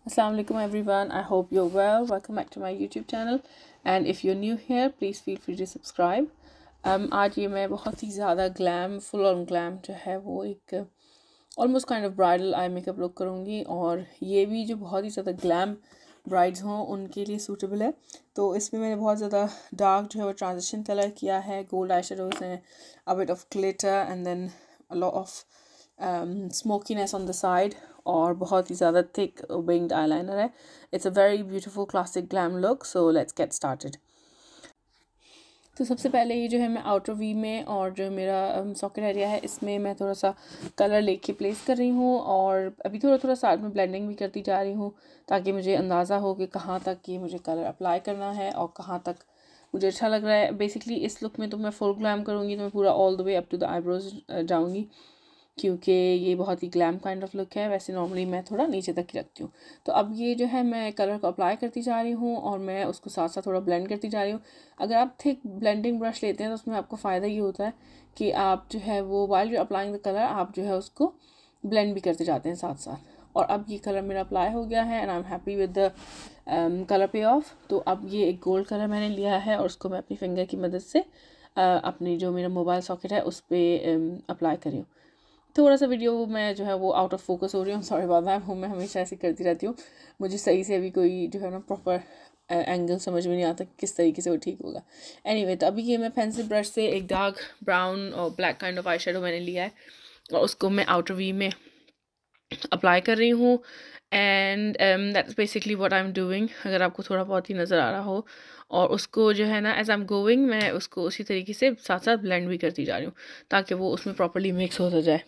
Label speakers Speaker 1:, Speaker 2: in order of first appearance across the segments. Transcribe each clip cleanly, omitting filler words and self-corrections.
Speaker 1: Assalamualaikum everyone. I hope you're well. Welcome back to my YouTube channel. And if you're new here, please feel free to subscribe. आज ये मैं बहुत ही ज़्यादा glam full on glam जो है वो एक almost kind of bridal eye makeup look करूँगी, और ये भी जो बहुत ही ज़्यादा ग्लैम ब्राइड्स हों उनके लिए सूटेबल है। तो इसमें मैंने बहुत ज़्यादा डार्क जो है वो ट्रांजिशन कलर किया है, गोल्ड आई शेडोज़ हैं, a bit of glitter and then a lot of smokiness on the side, और बहुत ही ज़्यादा थिक विंग्ड आईलाइनर है। It's a very beautiful classic glam look. So let's get started. तो सबसे पहले ये जो है मैं आउटर वी में और जो मेरा सॉकेट एरिया है इसमें मैं थोड़ा सा कलर लेके प्लेस कर रही हूँ, और अभी थोड़ा थोड़ा साथ में ब्लेंडिंग भी करती जा रही हूँ ताकि मुझे अंदाज़ा हो कि कहाँ तक ये मुझे कलर अप्लाई करना है और कहाँ तक मुझे अच्छा लग रहा है। बेसिकली इस लुक में तो मैं फुल ग्लैम करूँगी, तो मैं पूरा all the way up to the eyebrows जाऊँगी क्योंकि ये बहुत ही ग्लैम काइंड ऑफ लुक है। वैसे नॉर्मली मैं थोड़ा नीचे तक ही रखती हूँ। तो अब ये जो है मैं कलर को अप्लाई करती जा रही हूँ और मैं उसको साथ साथ थोड़ा ब्लेंड करती जा रही हूँ। अगर आप थिक ब्लेंडिंग ब्रश लेते हैं तो उसमें आपको फ़ायदा ये होता है कि आप जो है वो while you applying the colour आप जो है उसको ब्लेंड भी करते जाते हैं साथ साथ। और अब ये कलर मेरा अप्लाई हो गया है and I am happy with the colour पे ऑफ। तो अब ये एक गोल्ड कलर मैंने लिया है और उसको मैं अपनी फिंगर की मदद से अपनी जो मेरा मोबाइल सॉकेट है उस पर अप्लाई कर रही हूँ। थोड़ा सा वीडियो में जो है वो आउट ऑफ फोकस हो रही हूँ, सॉरी बात है। मैं हमेशा ऐसे करती रहती हूँ, मुझे सही से अभी कोई जो है ना प्रॉपर एंगल समझ में नहीं आता किस तरीके से वो ठीक होगा। एनीवे, तो अभी ये मैं पेंसिल ब्रश से एक डार्क ब्राउन और black kind of eye shadow मैंने लिया है और उसको मैं आउटर वी में अप्लाई कर रही हूँ। And that's basically what I am doing, अगर आपको थोड़ा बहुत ही नज़र आ रहा हो। और उसको जो है ना एज आई एम गोइंग मैं उसको उसी तरीके से साथ साथ ब्लेंड भी करती जा रही हूँ ताकि वो उसमें प्रॉपर्ली मिक्स होता जाए।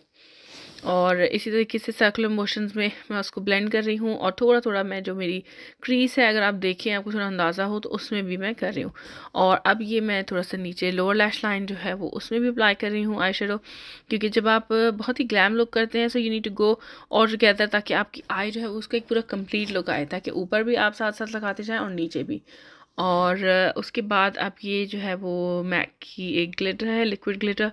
Speaker 1: और इसी तरीके से सर्कुलर मोशंस में मैं उसको ब्लेंड कर रही हूँ, और थोड़ा थोड़ा मैं जो मेरी क्रीज है अगर आप देखें आपको थोड़ा अंदाज़ा हो तो उसमें भी मैं कर रही हूँ। और अब ये मैं थोड़ा सा नीचे लोअर लैश लाइन जो है वो उसमें भी अप्लाई कर रही हूँ आई शेडो, क्योंकि जब आप बहुत ही ग्लैम लुक करते हैं so you need to go और टुगेदर ताकि आपकी आई जो है उसका एक पूरा कंप्लीट लुक आए, ताकि ऊपर भी आप साथ साथ लगाते जाएँ और नीचे भी। और उसके बाद अब ये जो है वो मैक की एक ग्लिटर है, लिक्विड ग्लिटर,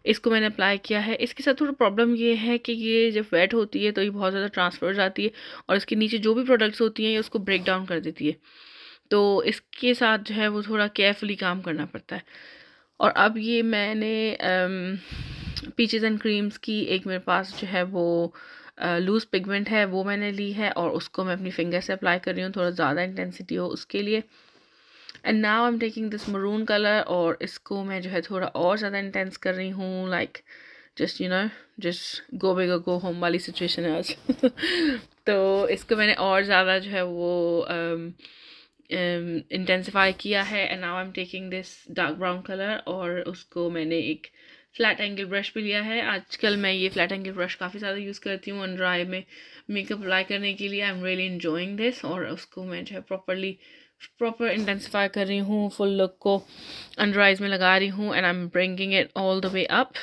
Speaker 1: इसको मैंने अप्लाई किया है। इसके साथ थोड़ा प्रॉब्लम ये है कि ये जब वेट होती है तो ये बहुत ज़्यादा ट्रांसफर हो जाती है और इसके नीचे जो भी प्रोडक्ट्स होती हैं ये उसको ब्रेक डाउन कर देती है, तो इसके साथ जो है वो थोड़ा केयरफुली काम करना पड़ता है। और अब ये मैंने पीचेस एंड क्रीम्स की एक मेरे पास जो है वो लूज़ पिगमेंट है वो मैंने ली है और उसको मैं अपनी फिंगर से अप्लाई कर रही हूँ, थोड़ा ज़्यादा इंटेंसिटी हो उसके लिए। And now I am taking this maroon colour और इसको मैं जो है थोड़ा और ज़्यादा इंटेंस कर रही हूँ, like just you know just go big और गो होम वाली सिचुएशन है आज। तो इसको मैंने और ज़्यादा जो है वो इंटेंसिफाई किया है। And now I am taking this dark brown colour और उसको मैंने एक फ्लैट एंगल ब्रश भी लिया है। आजकल मैं ये फ्लैट एंगल ब्रश काफ़ी ज़्यादा यूज़ करती हूँ अंडर आई में मेकअप अप्लाई करने के लिए। I am really enjoying this, और उसको मैं जो है प्रॉपर इंटेंसिफाई कर रही हूँ, फुल लुक को अंडर आइज में लगा रही हूँ and I am bringing it all the way up.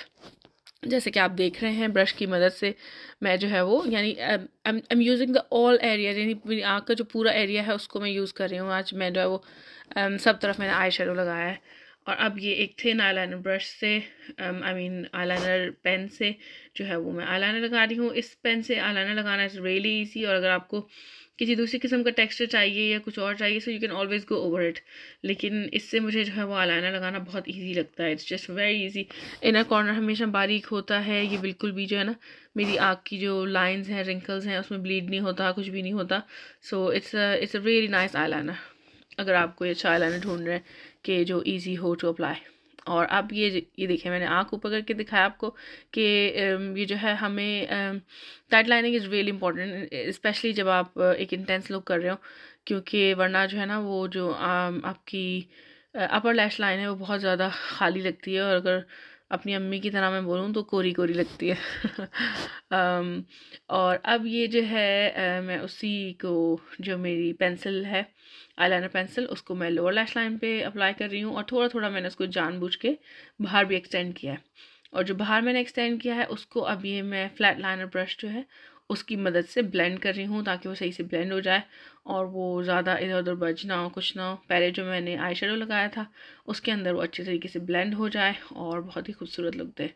Speaker 1: जैसे कि आप देख रहे हैं ब्रश की मदद से मैं जो है वो यानी I am using the all area, यानी मेरी आँख का जो पूरा एरिया है उसको मैं यूज़ कर रही हूँ। आज मैं जो है वो सब तरफ मैंने आई शेडो लगाया है। और अब ये एक थिन आईलाइनर ब्रश से आई मीन आईलाइनर पेन से जो है वो मैं आईलाइनर लगा रही हूँ। इस पेन से आईलाइनर लगाना इज़ रियली ईजी, और अगर आपको किसी दूसरी किस्म का टेक्सचर चाहिए या कुछ और चाहिए so you can always go over it, लेकिन इससे मुझे जो है वो आईलाइनर लगाना बहुत इजी लगता है। It's just very easy. Inner corner हमेशा बारीक होता है, ये बिल्कुल भी जो है ना मेरी आँख की जो लाइंस हैं रिंकल्स हैं उसमें ब्लीड नहीं होता, कुछ भी नहीं होता। So it's a really nice eyeliner अगर आप कोई अच्छा आईलाइनर ढूंढ रहे हैं कि जो ईजी हो टू अप्लाई। और अब ये देखिए मैंने आँख ऊपर करके दिखाया आपको कि ये जो है हमें tight lining is really important, specially जब आप एक इंटेंस लुक कर रहे हो, क्योंकि वरना जो है ना वो जो आपकी अपर लैश लाइन है वो बहुत ज़्यादा खाली लगती है, और अगर अपनी अम्मी की तरह मैं बोलूँ तो कोरी कोरी लगती है। और अब ये जो है मैं उसी को जो मेरी पेंसिल है आईलाइनर पेंसिल उसको मैं लोअर लैश लाइन पे अप्लाई कर रही हूँ, और थोड़ा थोड़ा मैंने उसको जानबूझ के बाहर भी एक्सटेंड किया है। और जो बाहर मैंने एक्सटेंड किया है उसको अब ये मैं फ्लैट लाइनर ब्रश जो है उसकी मदद से ब्लेंड कर रही हूँ ताकि वो सही से ब्लेंड हो जाए और वो ज़्यादा इधर उधर बज ना हो, कुछ ना हो। पहले जो मैंने आई शेडो लगाया था उसके अंदर वो अच्छे तरीके से ब्लेंड हो जाए और बहुत ही खूबसूरत लुक दे।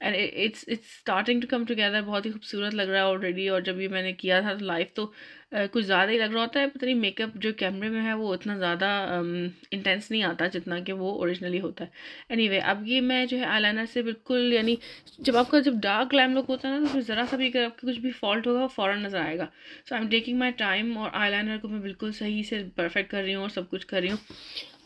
Speaker 1: And it's starting to come together, बहुत ही खूबसूरत लग रहा है ऑलरेडी। और जब ये मैंने किया था लाइव तो कुछ ज़्यादा ही लग रहा होता है, पता नहीं मेकअप जो कैमरे में है वो इतना ज़्यादा इंटेंस नहीं आता जितना कि वो ओरिजिनली होता है। एनीवे अब ये मैं जो है आईलाइनर से बिल्कुल, यानी जब डार्क ग्लैम लुक होता है ना, तो फिर ज़रा सा भी अगर आपका कुछ भी फॉल्ट होगा वो फ़ौरन नज़र आएगा। So I am taking my time और आईलाइनर को मैं बिल्कुल सही से परफेक्ट कर रही हूँ और सब कुछ कर रही हूँ।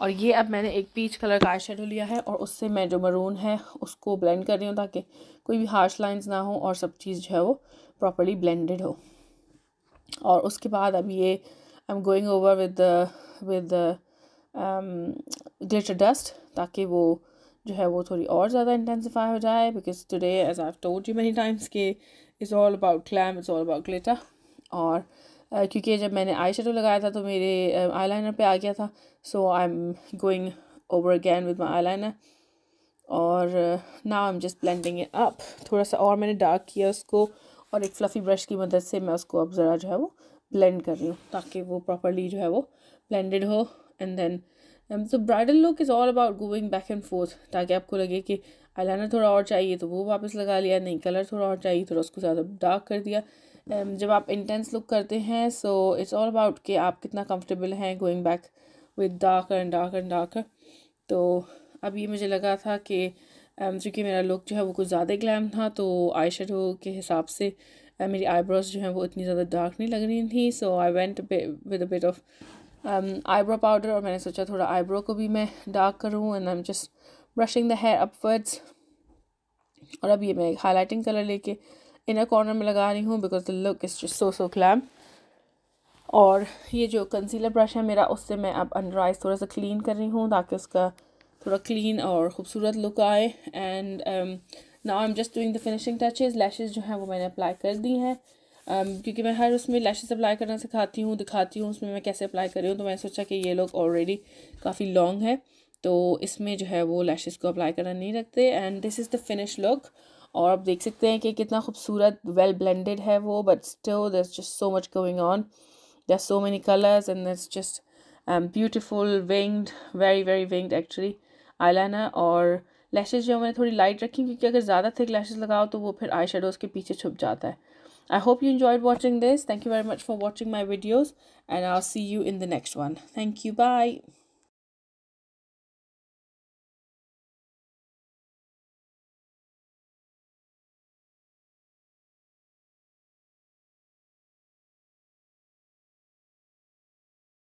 Speaker 1: और ये अब मैंने एक पीच कलर का आई शेडो लिया है और उससे मैं जो मरून है उसको ब्लेंड कर रही हूँ ताकि कोई भी हार्श लाइंस ना हो और सब चीज़ जो है वो प्रॉपर्ली ब्लेंडेड हो। और उसके बाद अब ये आई am going over with glitter dust, ताकि वो जो है वो थोड़ी और ज़्यादा इंटेंसिफाई हो जाए। Because today as I have told you many times के it's all about glam, it's all about glitter. और क्योंकि जब मैंने आई शेडो लगाया था तो मेरे आईलाइनर पे आ गया था, so I am going over again with my eyeliner. और now I am just blending it up. थोड़ा सा और मैंने डार्क किया उसको और एक फ्लफ़ी ब्रश की मदद से मैं उसको अब ज़रा जो है वो ब्लेंड कर रही हूँ ताकि वो प्रॉपर्ली जो है वो ब्लेंडेड हो। एंड देन तो bridal look is all about going back and fourth, ताकि आपको लगे कि आईलाइनर थोड़ा और चाहिए तो वो वापस लगा लिया, नहीं कलर थोड़ा और चाहिए थोड़ा उसको ज़्यादा डार्क कर दिया। जब आप इंटेंस लुक करते हैं सो इट्स ऑल अबाउट कि आप कितना कंफर्टेबल हैं going back with darker and darker and darker. तो अब ये मुझे लगा था कि चूँकि मेरा लुक जो है वो कुछ ज़्यादा ग्लैम था तो आई शेडो के हिसाब से मेरी आईब्रोज जो हैं वो इतनी ज़्यादा डार्क नहीं लग रही थी। So I went with a bit of eyebrow powder और मैंने सोचा थोड़ा आईब्रो को भी मैं डार्क करूँ and I am just brushing the hair upwards. और अब ये मैं हाईलाइटिंग कलर लेके इनर कॉर्नर में लगा रही हूँ because the look is just so glam. और ये जो कंसीलर ब्रश है मेरा उससे मैं अब अंडर आइज थोड़ा सा क्लीन कर रही हूँ ताकि उसका थोड़ा क्लीन और ख़ूबसूरत लुक आए। And now I am just doing the finishing touches. Lashes जो हैं वो मैंने अप्लाई कर दी हैं क्योंकि मैं हर उसमें लैशेज़ अप्लाई करना सिखाती हूँ, दिखाती हूँ उसमें मैं कैसे अप्लाई कर रही हूँ। तो मैंने सोचा कि ये लोग ऑलरेडी काफ़ी लॉन्ग है तो इसमें जो है वो लैशेज़ को अप्लाई करना नहीं रखते। And this is the finish look. और आप देख सकते हैं कि कितना खूबसूरत वेल ब्लेंडेड है वो, but still there is just so much going on, there are so many colors and it's just beautiful winged, very winged actually eyeliner। और lashes जो मैंने थोड़ी लाइट रखी क्योंकि अगर ज़्यादा थिक lashes लगाओ तो वो फिर आई शेडोज़ के पीछे छुप जाता है। I hope you enjoyed watching this. Thank you very much for watching my videos and I'll see you in the next one. Thank you. Bye.